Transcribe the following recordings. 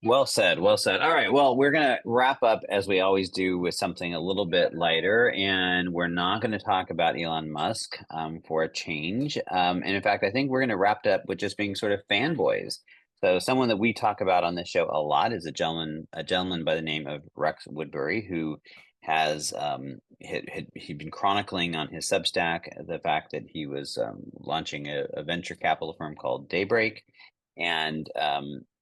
Well said. Well said. All right. Well, we're going to wrap up as we always do with something a little bit lighter, and we're not going to talk about Elon Musk for a change. And in fact, I think we're going to wrap it up with just being sort of fanboys. So, someone that we talk about on this show a lot is a gentleman by the name of Rex Woodbury, who has he'd been chronicling on his Substack the fact that he was launching a venture capital firm called Daybreak, and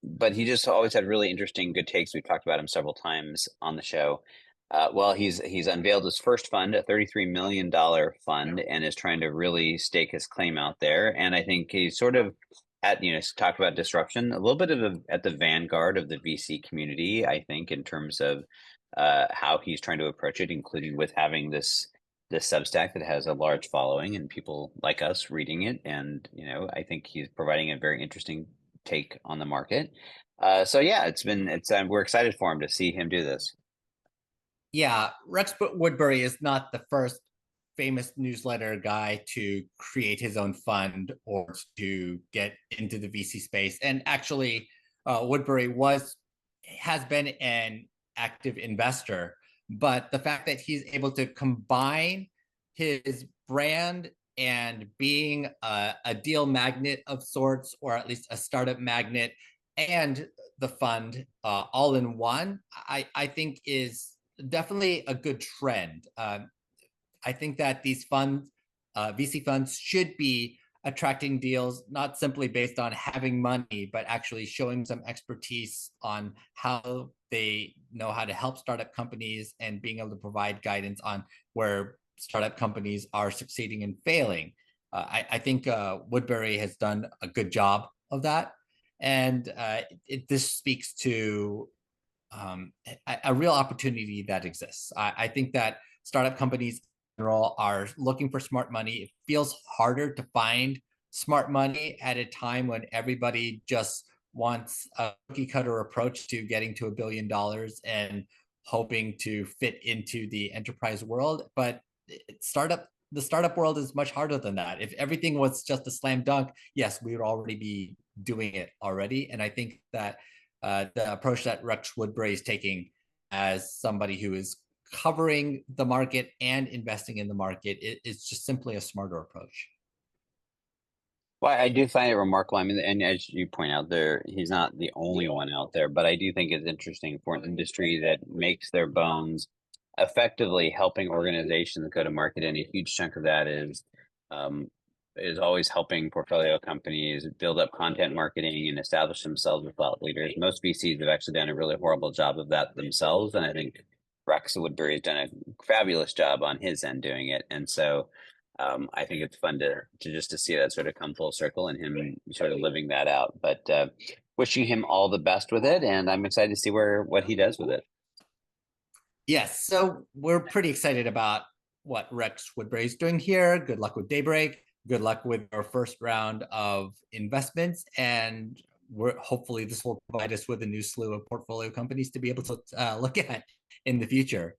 but he just always had really interesting, good takes. We've talked about him several times on the show. Well, he's unveiled his first fund, a $33 million fund, and is trying to really stake his claim out there. And I think he's sort of talked about disruption, a little bit of at the vanguard of the VC community. I think in terms of how he's trying to approach it, including with having this Substack that has a large following and people like us reading it. And I think he's providing a very interesting take on the market. So yeah, it's we're excited for him to see him do this. Yeah, Rex Woodbury is not the first famous newsletter guy to create his own fund or to get into the VC space. And actually, Woodbury has been an active investor, but the fact that he's able to combine his brand and being a deal magnet of sorts, or at least a startup magnet, and the fund all in one, I think is definitely a good trend. I think that these funds, VC funds, should be attracting deals not simply based on having money, but actually showing some expertise on how they know how to help startup companies and being able to provide guidance on where startup companies are succeeding and failing. I think Woodbury has done a good job of that. And this speaks to a real opportunity that exists. I think that startup companies in general are looking for smart money. It feels harder to find smart money at a time when everybody just wants a cookie cutter approach to getting to $1 billion and hoping to fit into the enterprise world. But the startup world is much harder than that. If everything was just a slam dunk, yes, we would already be doing it already. And I think that the approach that Rex Woodbury is taking as somebody who is covering the market and investing in the market is just simply a smarter approach. Well, I do find it remarkable. I mean, and as you point out, he's not the only one out there, but I do think it's interesting for an industry that makes their bones effectively helping organizations go to market, and a huge chunk of that um, is always helping portfolio companies build up content marketing and establish themselves as thought leaders. Most VCs have actually done a really horrible job of that themselves, and I think Rex Woodbury has done a fabulous job on his end doing it. And so I think it's fun to just to see that sort of come full circle and him sort of living that out. But wishing him all the best with it, and I'm excited to see what he does with it. Yes, so we're pretty excited about what Rex Woodbury is doing here. Good luck with Daybreak. Good luck with our first round of investments, and hopefully this will provide us with a new slew of portfolio companies to be able to look at in the future.